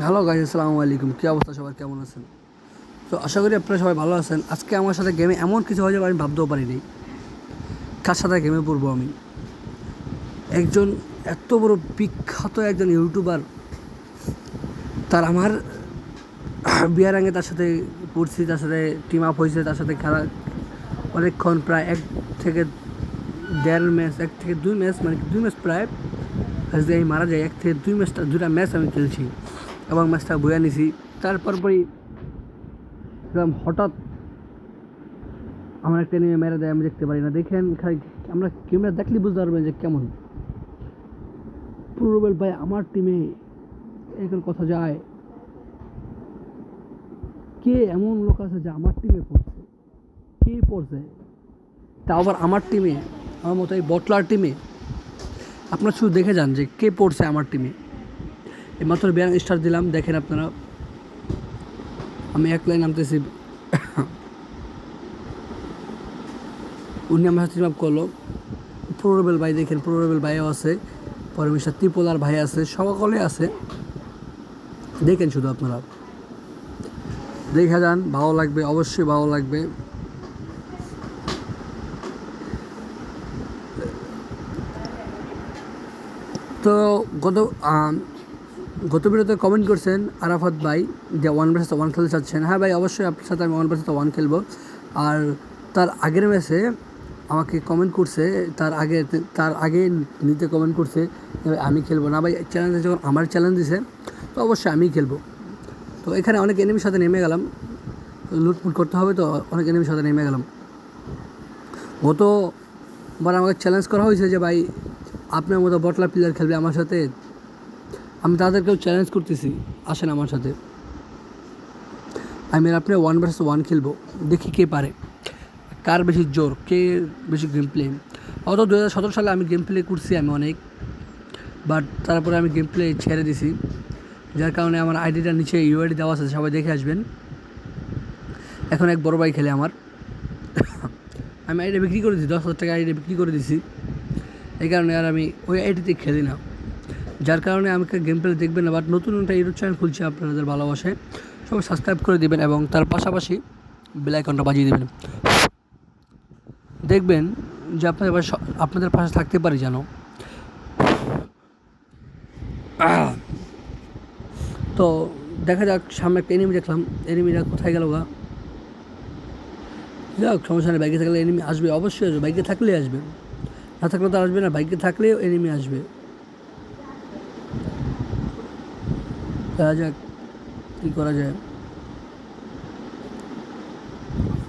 Hello guys, আসসালামু আলাইকুম। কী অবস্থা, সবার কেমন আছেন? তো আশা করি আপনারা সবাই ভালো আছেন। আজকে আমার সাথে গেমে এমন কিছু হয়ে যাবে আমি ভাবতেও পারিনি। কার সাথে গেমে পড়বো আমি? একজন এত বড় বিখ্যাত একজন ইউটিউবার, তার আমার বিয়ার আগে তার সাথে পড়ছি, তার সাথে টিম আপ হয়েছে, তার সাথে খেলা অনেকক্ষণ, প্রায় থেকে 1.5 ম্যাচ, 2 ম্যাচ, মানে 2 ম্যাচ প্রায়। যদি আমি মারা যাই, 2 ম্যাচটা 2টা ম্যাচ আমি খেলছি এবং ম্যাচটা বয়ে নিছি। তারপরই হঠাৎ আমার একটা এনিমি মেরে দেয়, আমি দেখতে পারি না। দেখেন খালি আমরা ক্যামেরা দেখলে বুঝতে পারবেন যে কেমন প্রবল ভাই আমার টিমে এখন কথা যায়। কে এমন লোক আছে যে আমার টিমে পড়ছে? কে পড়ছে? তা আবার আমার টিমে, আমার মতো এই বটলার টিমে। আপনারা শুধু দেখে যান যে কে পড়ছে আমার টিমে। এই মাত্র বিয়ান স্টার দিলাম, দেখেন আপনারা। আমি এক লাইন নামতেছি, উনি আমার সাথে টিম আপ করলো। প্রোরেবেল ভাই, দেখেন প্রোরেবেল ভাইও আছে, পরে মিস্টার ত্রিপোলার ভাই আছে, সকলে আছে। দেখেন শুধু আপনারা দেখে যান, ভালো লাগবে, অবশ্যই ভালো লাগবে। তো গত গত ভিডিওতে কমেন্ট করছেন আরাফাত ভাই যে 1 vs 1 খেলতে চাচ্ছেন। হ্যাঁ ভাই, অবশ্যই আপনার সাথে আমি 1 vs 1 খেলবো। আর তার আগের ম্যাচে আমাকে কমেন্ট করছে, তার আগে নিতে কমেন্ট করছে আমি খেলবো না ভাই। চ্যালেঞ্জ যখন আমার চ্যালেঞ্জ দিছে, তো অবশ্যই আমিই খেলবো। তো এখানে অনেক এনিমির সাথে নেমে গেলাম, লুটফুট করতে হবে, তো অনেক এনিমির সাথে নেমে গেলাম। গতবার আমাকে চ্যালেঞ্জ করা হয়েছে যে ভাই আপনার মতো বটলা প্লেয়ার খেলবে আমার সাথে। আমি তাদেরকেও চ্যালেঞ্জ করতেছি, আসেন আমার সাথে, আমি আপনি 1 vs 1 খেলবো, দেখি কে পারে, কার বেশি জোর, কে বেশি গেম প্লে। অত 2017 সালে আমি গেম প্লে করছি আমি অনেক, বাট তারপরে আমি গেম প্লে ছেড়ে দিছি, যার কারণে আমার আইডিটার নিচে ইউআইডি দেওয়া আছে, সবাই দেখে আসবেন। এখন এক বড় ভাই খেলে আমার, আমি আইডি বিক্রি করে দিচ্ছি, 10,000 টাকা আইডি বিক্রি করে দিছি। এই কারণে আর আমি ওই আইডিতে খেলি না, যার কারণে আমাকে গেম প্লে দেখবেন না। বাট নতুন একটা ইউটিউব চ্যানেল খুলছি আপনাদের ভালোবাসায়, সবাই সাবস্ক্রাইব করে দেবেন এবং তার পাশাপাশি বেল আইকনটা বাজিয়ে দেবেন। দেখবেন যে আপনাদের পাশে থাকতে পারি যেন। তো দেখা যাক, সামনে একটা এনিমি দেখলাম, এনিমিটা কোথায় গেল গা? যাক, সমস্যা নেই, বাইকে থাকলে এনিমি আসবে, অবশ্যই আসবে, বাইকে থাকলে আসবে, না থাকলে তো আসবে না, বাইকে থাকলেও এনিমি আসবে। দেখা যাক কী করা যায়।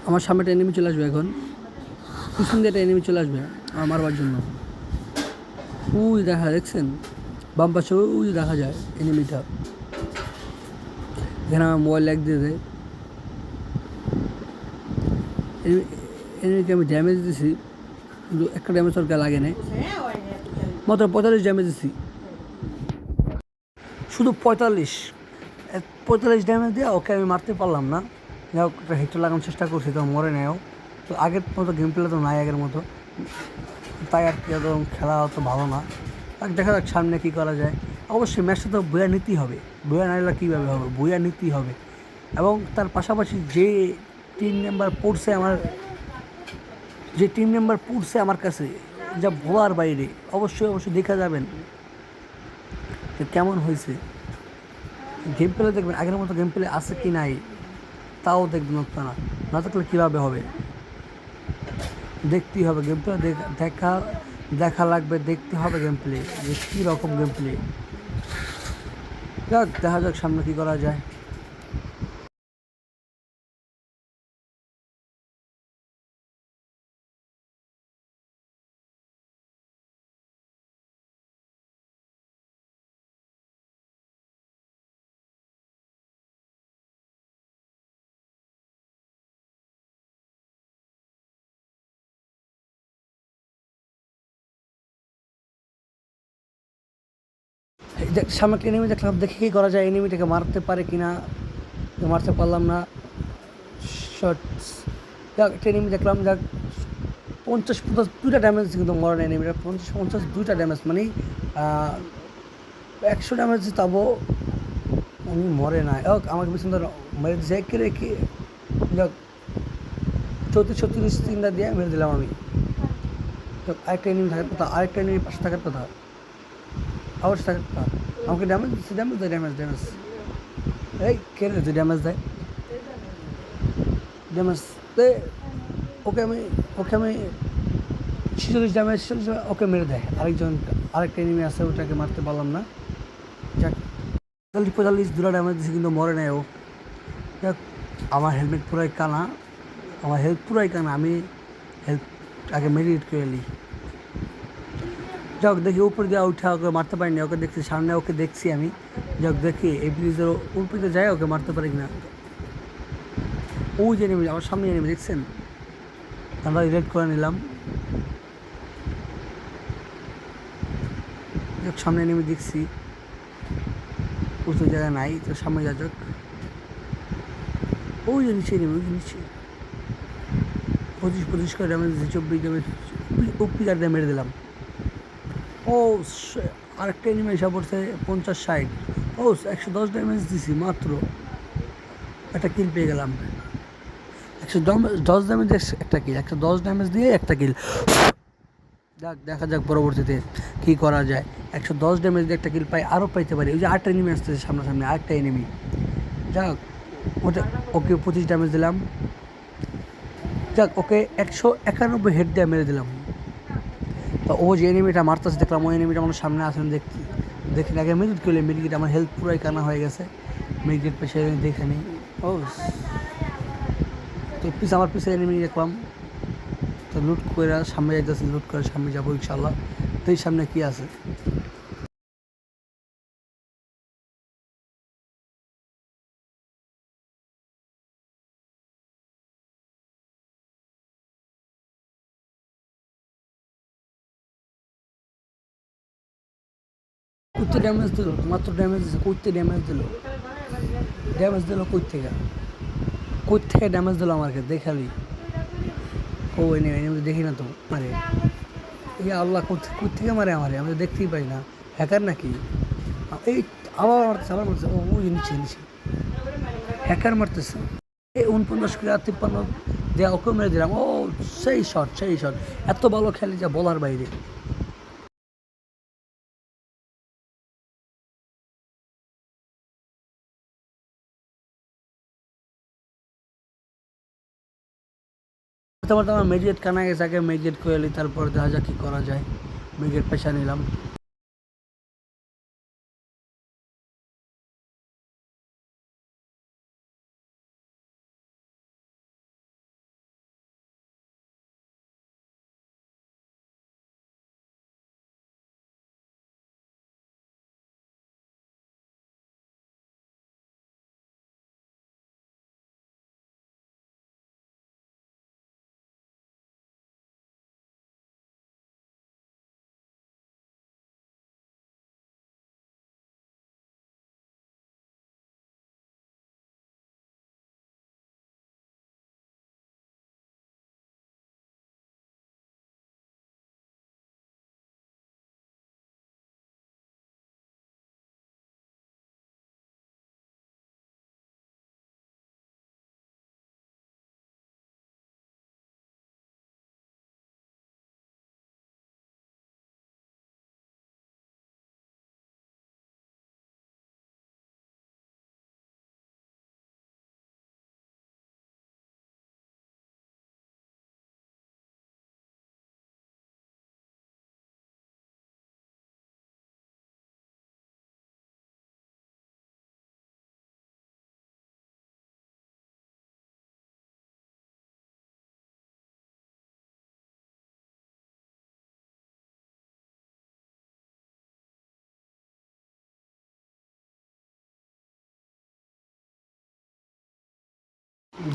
আমার সামনে একটা এনিমি চলে আসবে, এখন পিছন দিয়ে একটা এনিমি চলে আসবে আমার মারবার জন্য। উই দেখা, দেখছেন বাম পাশে উই দেখা যায় এনিমিটা। এখানে আমার মোবাইল ল্যাগ দিয়ে দেয়। এনিমিকে আমি ড্যামেজ দিছি, কিন্তু একটা ড্যামেজ ওর গায়ে লাগে নাই, মাত্র 45 ড্যামেজ দিছি, শুধু 45 ড্যামেজ দিয়ে ওকে আমি মারতে পারলাম না। যাই হোক, একটা হেক্টর লাগানোর চেষ্টা করছি, তো মরে নেও। তো আগের মতো গেম প্লে তো নাই আগের মতো, তাই আর কি, এত খেলা অত ভালো না। আর দেখা যাক সামনে কী করা যায়। অবশ্যই ম্যাচটা তো বইয়া নিতেই হবে, বইয়া নাইলে কীভাবে হবে, বইয়া নিতেই হবে। এবং তার পাশাপাশি যে টিম মেম্বার পড়ছে আমার কাছে, যা বলার বাইরে। অবশ্যই দেখা যাবেন যে কেমন হয়েছে। গেম প্লে দেখবেন, আগের মতো গেম প্লে আছে কি নাই তাও দেখবেন আপনারা, না থাকলে কীভাবে হবে? দেখতেই হবে গেম প্লে, দেখা লাগবে, দেখতে হবে গেম প্লে যে কী রকম গেম প্লে। দেখা যাক সামনে কী করা যায়। এই যে সামনে একটা এনিমি দেখলাম, দেখে কী করা যায়, এনিমিটাকে মারতে পারে কি না। মারতে পারলাম না, শর্টস। যাক, একটা এনিমি দেখলাম, যাক 50 দুইটা ড্যামেজ, কিন্তু মরে এনিমিটা 50 দুইটা ড্যামেজ, মানে 100 ড্যামেজ তাবো উনি মরে না, ও আমাকে পিছন ধরে মেরে দিচ্ছে কে রে কে, যাক 34 দিয়ে মেরে দিলাম আমি। তো আরেকটা এনিমি থাকার কথা, আরেকটা এনিমি পাশে থাকার কথা, আবার থাকার কথা। আমাকে ড্যামেজ দিচ্ছে, ড্যামেজ দেয়, ড্যামেজ এই কে রে তুই ড্যামেজ দেয়, ড্যামেজ দে ওকে। আমি 46 ড্যামেজ, ওকে মেরে দেয়। আরেকটা এনিমি আছে, ওটাকে মারতে পারলাম না। যাক 45 দুটা ড্যামেজ দিচ্ছে কিন্তু মরে নেয় ও। যাক আমার হেলমেট পুরাই কানা, আমার হেলথ পুরাই কানা, আমি হেলথ আগে মেডিকেট করে নিই। যাক দেখি উপরে দিয়ে উঠা, ওকে মারতে পারিনি, ওকে দেখছি সামনে, ওকে দেখছি আমি। যাক দেখি এই ব্রিজের উপরে যায়, ওকে মারতে পারি কিনা। ওই যে নেমে আমার সামনে নেমে দেখছেন, আমরা রিলেট করে নিলাম। যাক সামনে নেমে দেখছি উঁচু জায়গা নাই, তো সামনে যা যাক। ওই যে নিচে নেমে, ওই যে নিচে 25 করে ড্যামেজ দিয়েছি, 24 ড্যামেজ পিকার দিয়ে মেরে দিলাম। ও আরেকটা এনিমি এসে পড়ছে 50-60, ও 110 ড্যামেজ দিছি মাত্র, একটা কিল পেয়ে গেলাম। 110 ড্যামেজ একটা কিল, 110 ড্যামেজ দিয়ে একটা কিল। যাক দেখা যাক পরবর্তীতে কী করা যায়। 110 ড্যামেজ দিয়ে একটা কিল পাই, আরও পাইতে পারি। ওই যে আরেকটা এনিমি আসতেছে সামনাসামনি, আরেকটা এনিমি। যাক ওটা ওকে 25 ড্যামেজ দিলাম। যাক ওকে 191 হেড দিয়ে মেরে দিলাম। তো ও যে এনিমিটা মারতেছে দেখলাম, ওই এনিমিটা আমার সামনে আসেন দেখি আগে মেডিকেট করলে, মেডিকেট আমার হেলথ পুরাই কানা হয়ে গেছে, মেডিকেট পেশে দেখে নিই। ও তো আমার পিছিয়ে এনিমি দেখলাম, তো লুট করে সামনে যাইতেছি, লুট করে সামনে যাবো ইনশাল্লাহ। তো এই সামনে কি আছে, করতে ড্যামেজ দিল, মাত্র ড্যামেজ দিচ্ছে, করতে ড্যামেজ দিল, কই থেকে ড্যামেজ দিল আমাকে দেখালি। ও এনে দেখি না তো মারে, এই আল্লাহ কই থেকে মারে আমারে, আমি তো দেখতেই পাই না, হ্যাকার নাকি? এই আবার মারতেছে, ও ওই নিচে হ্যাকার মারতেছে। এই 49 করে 53 দেওয়া ওকে মেরে দিলাম। ও সেই শট, এত ভালো খেলে যা বলার বাইরে। তারপর আমার মেডিকেট কানা গেছে, আগে মেডিকেট করে এলি, তারপর দেখা যাক কী করা যায়। মেডিকেট পেশা নিলাম।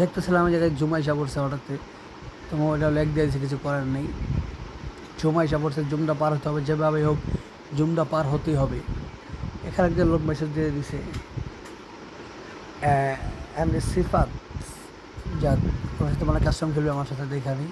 দেখতেছিলাম আমি জায়গায় জুমাই সা পড়ছে হঠাৎ, তো মোবাইলটা লেগ দিয়েছে, কিছু করার নেই। জুমাই সা পড়ছে, জুমটা পার হতে হবে যেভাবে হোক, জুমটা পার হতেই হবে। এখানে একজন লোক মেসেজ দিয়ে দিছে, সিফাত, যাক ওর সাথে মানে কাস্টম খেলবে আমার সাথে, দেখানি